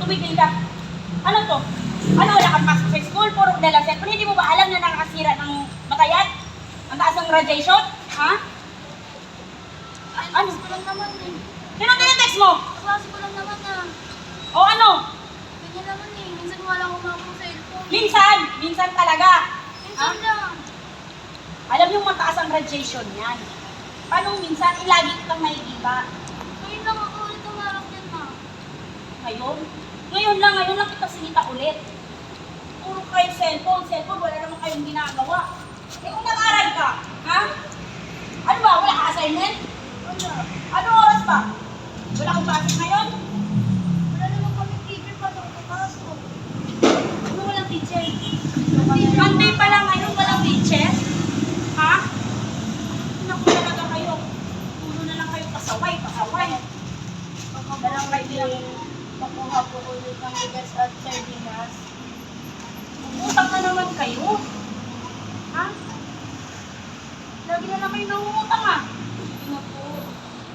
tumigil ka. Ano to? Ano, wala kang pasok sa school? Puro dala cellphone. Hindi mo ba alam na nakakasira ng matayan? Ang taas ng radiation? Ha? Ano? Ko lang naman eh. Sino tine-text mo? Klase ko lang naman na. O ano? Ganyan naman eh. Minsan wala akong makakong cellphone. Minsan. Minsan talaga. Minsan lang. Alam yung mataas ang radiation yan. Paano minsan? Lagi kitang naiiba. Ngayon lang ako ulit umarap yan ma. Ngayon? Ngayon lang kita sinita ulit. Puro kayo cellphone, wala naman kayong ginagawa. Eh kung nag-aral ka, ha? Ano ba? Wala ka assignment? Wala. Ano oras pa? Wala kang pasok ngayon? Wala naman kami teacher pa sa kapasok. Ano walang teacher? Monday pa lang ngayon, walang teacher? Ha? Naku talaga kayo. Puro na lang kayo pasaway. Dalang kayo makuha po ulit ng bigas at sardinas. Utang na naman kayo. Ha? Lagi na lang kayo nangungutang ha. Hindi na po.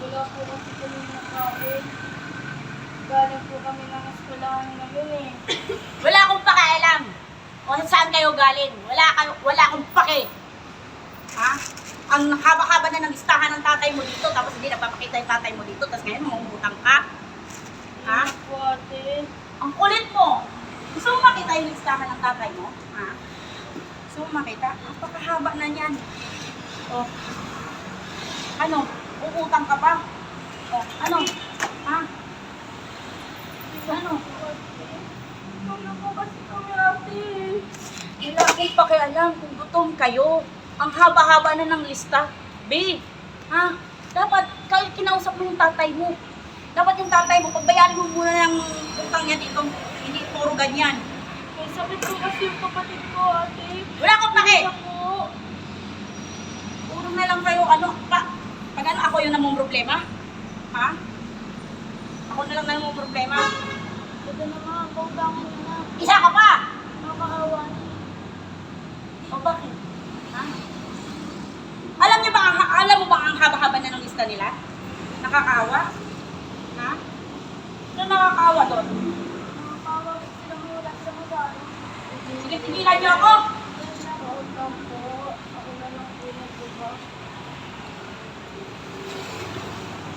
Wala po kasi kami nakain. Galing po kami ng eskwelahan ngayon eh. Wala akong pakialam. O saan kayo galing? Wala akong pake. Ha? Ang haba-haba na ng listahan ng tatay mo dito, tapos hindi napapakita yung tatay mo dito, tapos ngayon mangungutang ka. Ha? Hindi po ate. Ang kulit mo. Gusto mo makita yung listahan ng tatay mo? Ha? Gusto mo makita? Napakahaba na niyan. O. Ano? Uutang ka pa? O. Ano? Ha? Ano? Wala po kasi kami ate. Wala akong pakialam kung gutom kayo. Ang haba-haba na ng lista. B, ha? Dapat kinausap mo yung tatay mo. Dapat yung tatay mo, pagbayarin mo muna ng utang niya dito. Hindi puro ganyan. May sakit po kasi yung kapatid ko ate. Wala akong pake. Hindi po. Puro na lang kayo, pag ano ako yung namong problema? Ha? Ako na lang namong problema. Ito naman, pautangan mo na. Isa ka pa! Nakakaawa na. O bakit? Ha? Alam mo ba ang haba-haba na ng lista nila? Nakakaawa? Ha? Ano nakakaawa doon? Nakakaawa po sila mo. Wala sila masalo. Sige, tigilan niyo ako! Pautang po. Ako na lang po nagbuba.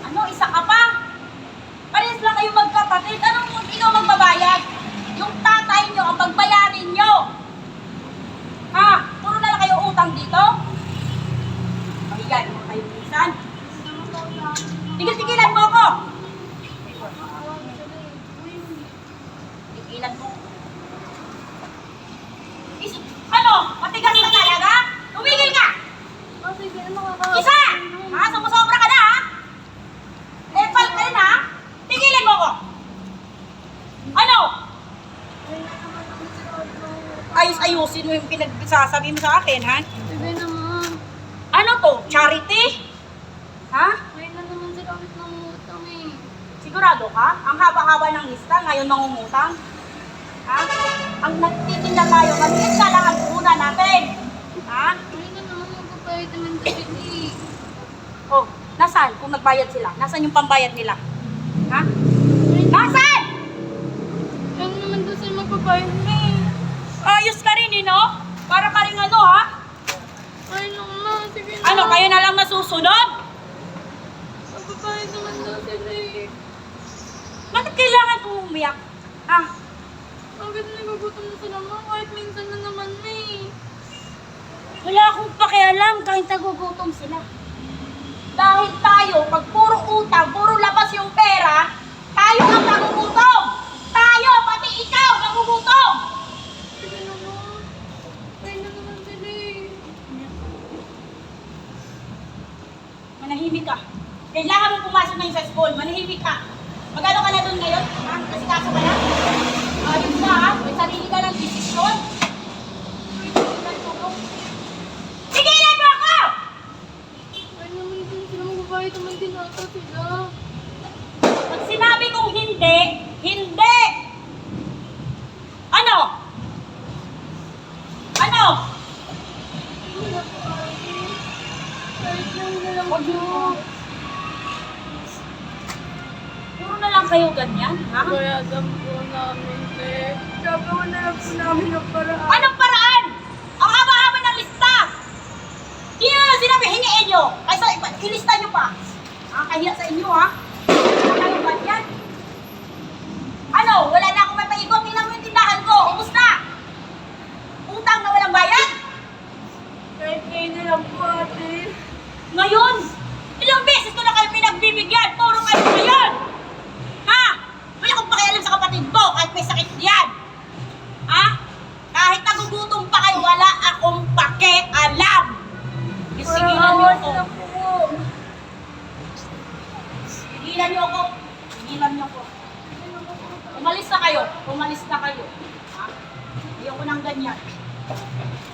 Ano, isa ka pa? Parehas lang kayo magkapatid. Anong ikaw magbabayad? Yung tatay nyo ang pagbayarin nyo. Ha? Puro na lang kayo utang dito? Mahigan mo kayo minsan. Hindi naman pautangan. Tigil-tigilan mo ako! Nakakaawa na sila eh. Uy, Tigilan mo. Ano? Matigas na talaga? Tumigil ka! kasi sila nakakaawa. Isa! Ha? Sumusobra ka na ha? Epal ka rin ha? Tigilan mo ako! Ano? Ay, na naman ako sila. Ayos-ayusin mo yung pinagsasabi mo sa akin, ha? Sige naman. Ano to? Charity? Ha? Ngayon na naman sila ulit ng utang eh. Sigurado ka? Ang haba-haba ng lista, ngayon nangungutang? Ha? Ang nagtitinda tayo, maliit ka lang ang puhunan natin. Ha? Ngayon na naman magpapayad naman sa eh. Oh, nasaan kung nagbayad sila? Nasaan yung pambayad nila? Ha? Nasaan? Yan naman doon sila magpapayad na eh. Ayos ka rin, no? Para ka rin ano, ha? Ay naman, sige na. Ano, kayo na lang masusunod? Magpapayad naman daw sila eh. Bakit kailangan kong umiyak? Ha? Bakit nagugutom na sila mo? Kahit minsan na naman eh. Wala akong pakialam kahit nagugutom sila. Dahil tayo, pag puro utang, puro labas yung pera, tayo ang nagugutom! Tayo, pati ikaw, nagugutom! Sige naman. Ay na naman sila eh. Manahimik ka. Kailangan mo pumasok na sa school. Manahimik ka. Magano ka na doon ngayon? Ha? Kasi kaso ka na? Ayos na ha? May sarili ka ng desisyon. Tigilan mo ako! Ay naman din sila magpapayad naman din ata sila. Pag sinabi kong hindi, hindi! Ano? Ano? Wala po ate. Kahit lang na lang Huwag po. mo. Puro na lang kayo ganyan? Ha? Bayagan po namin, te. Gagawin na lang po namin ang paraan. Anong paraan? Ang haba-haba ng lista! Hindi na lang sinabi, hingiin nyo! Kaysa ilista nyo pa. Nakakahiya sa inyo, ha? Ano kayo ganyan? Ano? Wala na akong mapaigot. Tingnan mo yung tindahan ko. Ubus na! Utang na walang bayad? Kahit kayo na lang po, ate. Ngayon, ilang beses ko na kayo pinagbibigyan. Puro kayo ngayon. Ha? Wala akong pakialam sa kapatid mo kahit may sakit yan. Ha? Kahit nagugutom pa kayo, wala akong pakialam. Sigilan niyo ako. na po. Sigilan niyo ako. Sigilan niyo ako. Umalis na kayo. Umalis na kayo. Ha? Ayoko nang ganyan.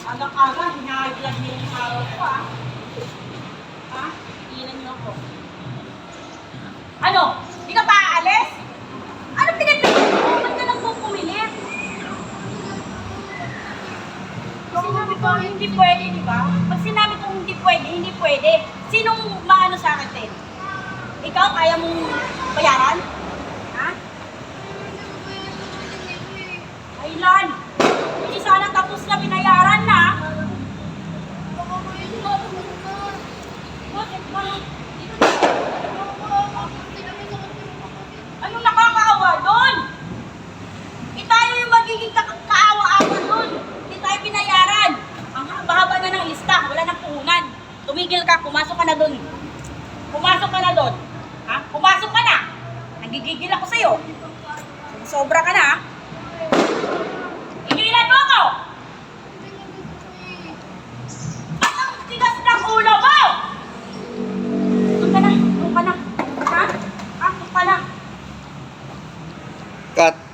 Aga-aga, hinahaglag niyo yung araw ko, ha? Ha? Sigilan niyo ako. Ano? Di ka pa aalis? Ano pinipili mo? Ba't ka lang pupumilit? Sinabi ko hindi pwede, di ba? Pag sinabi kong hindi pwede, hindi pwede. Sinong maano sa akin, Ted? Ikaw, kaya mong bayaran? Ha? Kailan? Hindi sana tapos na binayaran na. Bakit ba? Anong nakakaawa doon? Tayo yung magiging kaawa-awa doon. Hindi tayo binayaran. Ang haba-haba na ng lista. Wala nang puhunan. Tumigil ka. Pumasok ka na doon. Pumasok ka na doon. Ha? Pumasok ka na. Nagigigil ako sa'yo. Sobra ka na, ha? Igilan mo ako! At ang tigas ng ulo mo! Doon ka na. Doon ka na. Ha? Ha? Doon ka na. Cut.